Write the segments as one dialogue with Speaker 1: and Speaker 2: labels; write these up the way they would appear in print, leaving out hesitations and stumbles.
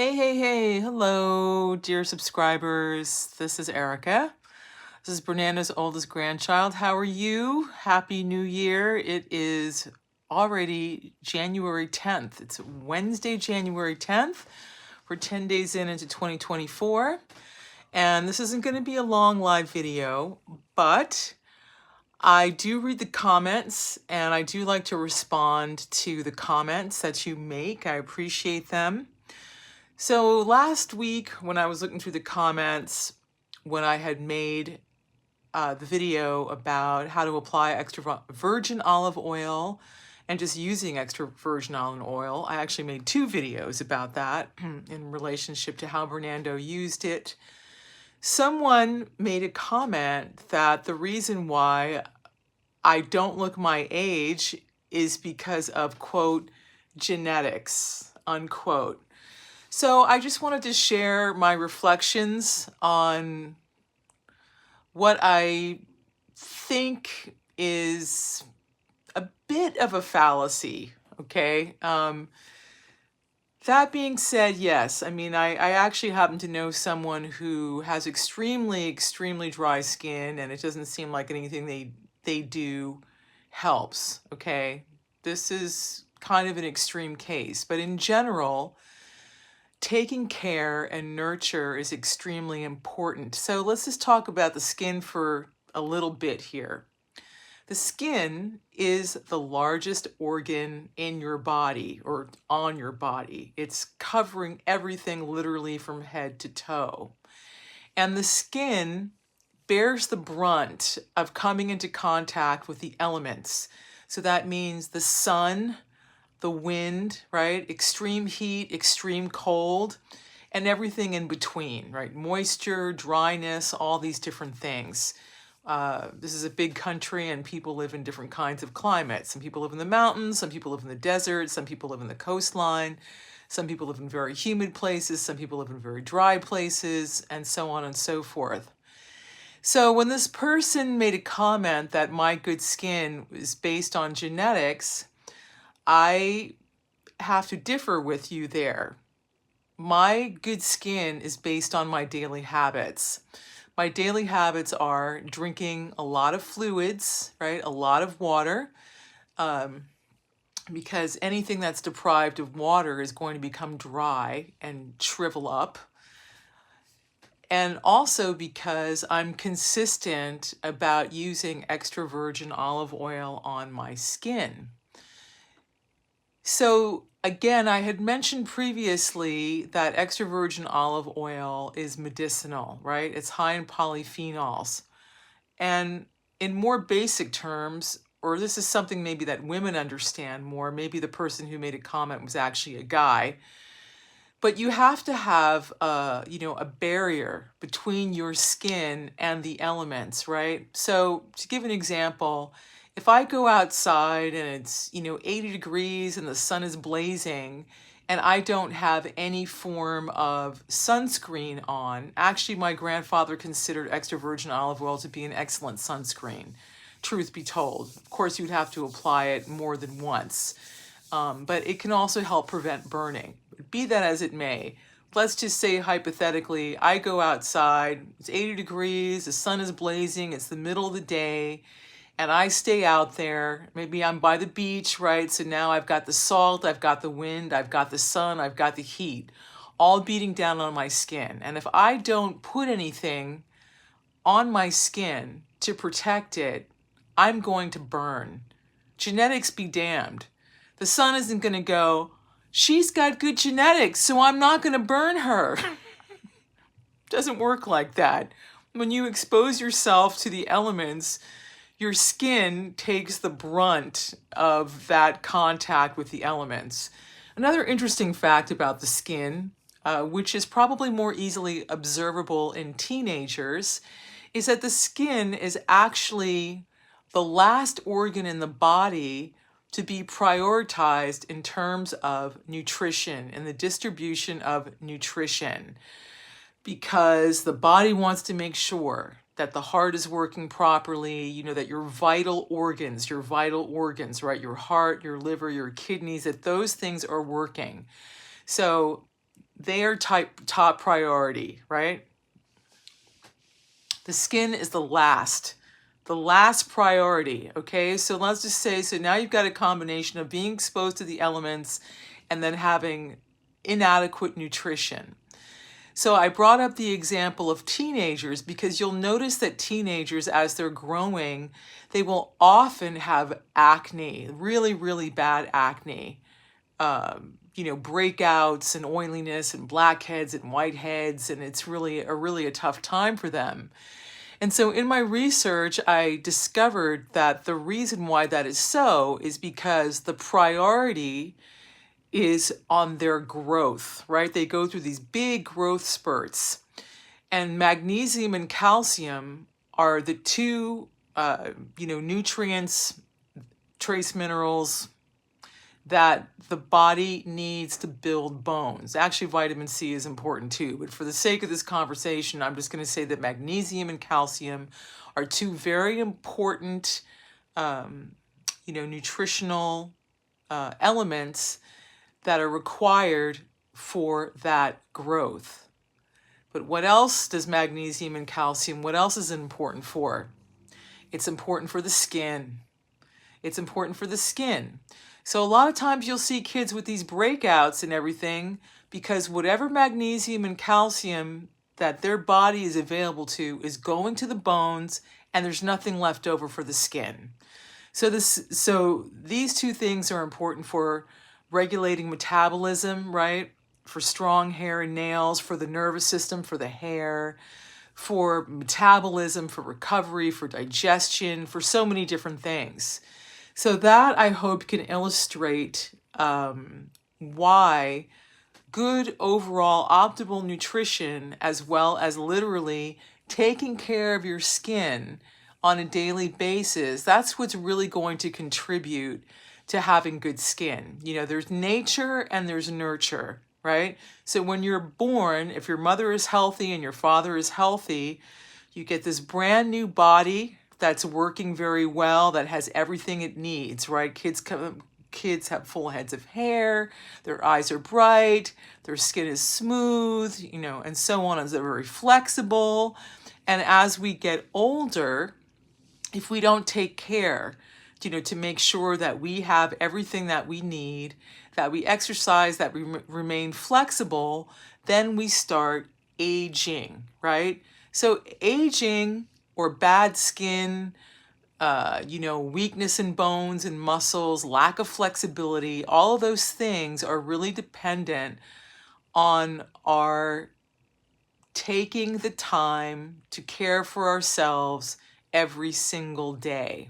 Speaker 1: Hey, hello, dear subscribers. This is Erica. This is Bernardo's oldest grandchild. How are you? Happy New Year. It is already January 10th. It's Wednesday, January 10th. We're 10 days into 2024. And this isn't going to be a long live video, but I do read the comments and I do like to respond to the comments that you make. I appreciate them. So last week when I was looking through the comments, when I had made the video about how to apply extra virgin olive oil and just using extra virgin olive oil, I actually made two videos about that in relationship to how Bernardo used it. Someone made a comment that the reason why I don't look my age is because of, quote, genetics, unquote. So I just wanted to share my reflections on what I think is a bit of a fallacy, okay? That being said, yes, I mean, I actually happen to know someone who has extremely dry skin, and it doesn't seem like anything they do helps, okay? This is kind of an extreme case, but in general, taking care and nurture is extremely important. So let's just talk about the skin for a little bit here. The skin is the largest organ in your body or on your body. It's covering everything literally from head to toe. And the skin bears the brunt of coming into contact with the elements. So that means the sun, the wind, right? Extreme heat, extreme cold, and everything in between, right? Moisture, dryness, all these different things. This is a big country and people live in different kinds of climates. Some people live in the mountains, some people live in the desert, some people live in the coastline, some people live in very humid places, some people live in very dry places, and so on and so forth. So when this person made a comment that my good skin is based on genetics, I have to differ with you there. My good skin is based on my daily habits. My daily habits are drinking a lot of fluids, right? A lot of water, because anything that's deprived of water is going to become dry and shrivel up. And also because I'm consistent about using extra virgin olive oil on my skin. So again, I had mentioned previously that extra virgin olive oil is medicinal, right? It's high in polyphenols. And in more basic terms, or this is something maybe that women understand more, maybe the person who made a comment was actually a guy, but you have to have a barrier between your skin and the elements, right? So to give an example, if I go outside and it's, 80 degrees and the sun is blazing and I don't have any form of sunscreen on, actually my grandfather considered extra virgin olive oil to be an excellent sunscreen, truth be told. Of course, you'd have to apply it more than once, but it can also help prevent burning. Be that as it may, let's just say hypothetically, I go outside, it's 80 degrees, the sun is blazing, it's the middle of the day, and I stay out there. Maybe I'm by the beach, right? So now I've got the salt, I've got the wind, I've got the sun, I've got the heat, all beating down on my skin. And if I don't put anything on my skin to protect it, I'm going to burn. Genetics be damned. The sun isn't going to go, she's got good genetics, so I'm not going to burn her. Doesn't work like that. When you expose yourself to the elements, your skin takes the brunt of that contact with the elements. Another interesting fact about the skin, which is probably more easily observable in teenagers, is that the skin is actually the last organ in the body to be prioritized in terms of nutrition and the distribution of nutrition, because the body wants to make sure that the heart is working properly, that your vital organs, right? Your heart, your liver, your kidneys, that those things are working. So they are top priority, right? The skin is the last priority, okay? So let's just say, so now you've got a combination of being exposed to the elements and then having inadequate nutrition. So I brought up the example of teenagers because you'll notice that teenagers, as they're growing, they will often have acne, really, really bad acne. Breakouts and oiliness and blackheads and whiteheads, and it's really a tough time for them. And so in my research, I discovered that the reason why that is so is because the priority is on their growth, right? They go through these big growth spurts. And magnesium and calcium are the two, nutrients, trace minerals that the body needs to build bones. Actually, vitamin C is important too, but for the sake of this conversation, I'm just going to say that magnesium and calcium are two very important, nutritional elements that are required for that growth. But what else does magnesium and calcium, what else is it important for? It's important for the skin. It's important for the skin. So a lot of times you'll see kids with these breakouts and everything because whatever magnesium and calcium that their body is available to is going to the bones and there's nothing left over for the skin. So these two things are important for regulating metabolism, right? For strong hair and nails, for the nervous system, for the hair, for metabolism, for recovery, for digestion, for so many different things. So that, I hope, can illustrate why good overall optimal nutrition, as well as literally taking care of your skin on a daily basis, that's what's really going to contribute to having good skin. There's nature and there's nurture, right? So when you're born, if your mother is healthy and your father is healthy, you get this brand new body that's working very well, that has everything it needs, right? Kids have full heads of hair, their eyes are bright, their skin is smooth, and so on, and they're very flexible. And as we get older, if we don't take care, to make sure that we have everything that we need, that we exercise, that we remain flexible, then we start aging, right? So aging or bad skin, weakness in bones and muscles, lack of flexibility, all of those things are really dependent on our taking the time to care for ourselves every single day.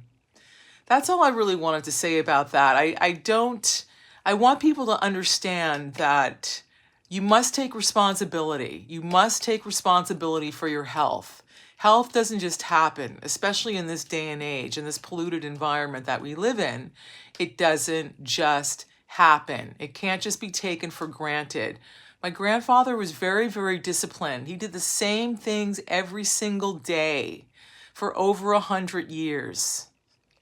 Speaker 1: That's all I really wanted to say about that. I want people to understand that you must take responsibility. You must take responsibility for your health. Health doesn't just happen, especially in this day and age, in this polluted environment that we live in. It doesn't just happen. It can't just be taken for granted. My grandfather was very, very disciplined. He did the same things every single day for over 100 years.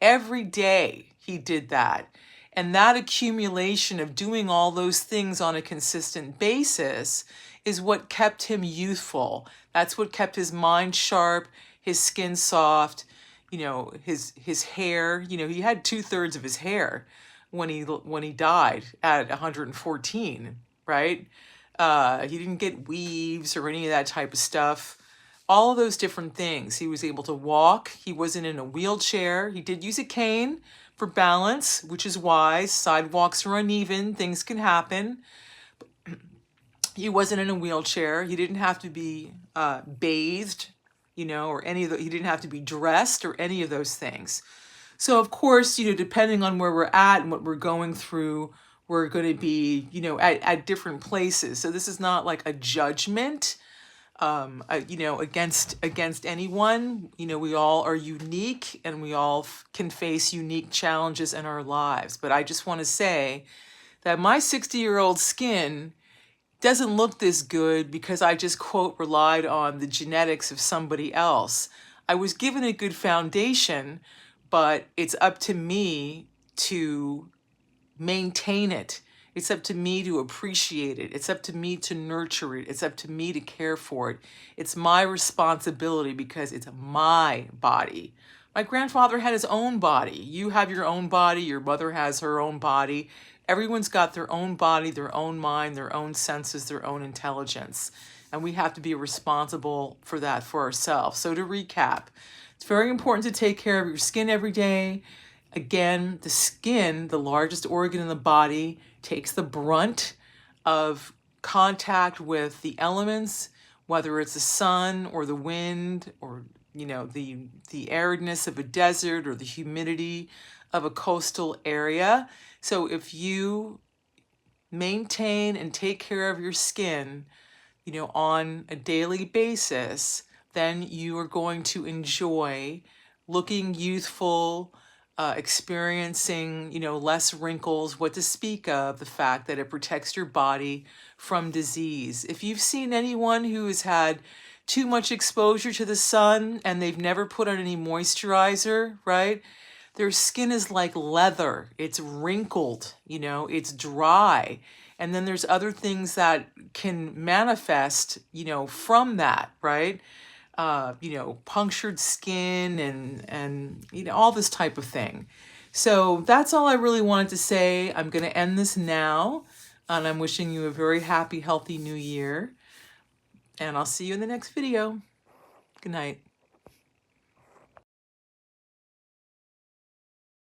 Speaker 1: Every day he did that. And that accumulation of doing all those things on a consistent basis is what kept him youthful. That's what kept his mind sharp, his skin soft, his hair. He had 2/3 of his hair when he died at 114, right? He didn't get weaves or any of that type of stuff. All of those different things. He was able to walk. He wasn't in a wheelchair. He did use a cane for balance, which is wise. Sidewalks are uneven. Things can happen. He wasn't in a wheelchair. He didn't have to be bathed, or he didn't have to be dressed or any of those things. So of course, depending on where we're at and what we're going through, we're going to be, at different places. So this is not like a judgment, against anyone. We all are unique and we all can face unique challenges in our lives. But I just want to say that my 60-year-old skin doesn't look this good because I just, quote, relied on the genetics of somebody else. I was given a good foundation, but it's up to me to maintain it. It's up to me to appreciate it. It's up to me to nurture it. It's up to me to care for it. It's my responsibility because it's my body. My grandfather had his own body. You have your own body. Your mother has her own body. Everyone's got their own body, their own mind, their own senses, their own intelligence. And we have to be responsible for that for ourselves. So to recap, it's very important to take care of your skin every day. Again, the skin, the largest organ in the body, takes the brunt of contact with the elements, whether it's the sun or the wind or the aridness of a desert or the humidity of a coastal area. So if you maintain and take care of your skin, on a daily basis, then you are going to enjoy looking youthful, experiencing, less wrinkles, what to speak of the fact that it protects your body from disease. If you've seen anyone who has had too much exposure to the sun and they've never put on any moisturizer, right? Their skin is like leather. It's wrinkled, it's dry. And then there's other things that can manifest, from that, right? Punctured skin and all this type of thing. So that's all I really wanted to say. I'm going to end this now, and I'm wishing you a very happy, healthy new year. And I'll see you in the next video. Good night.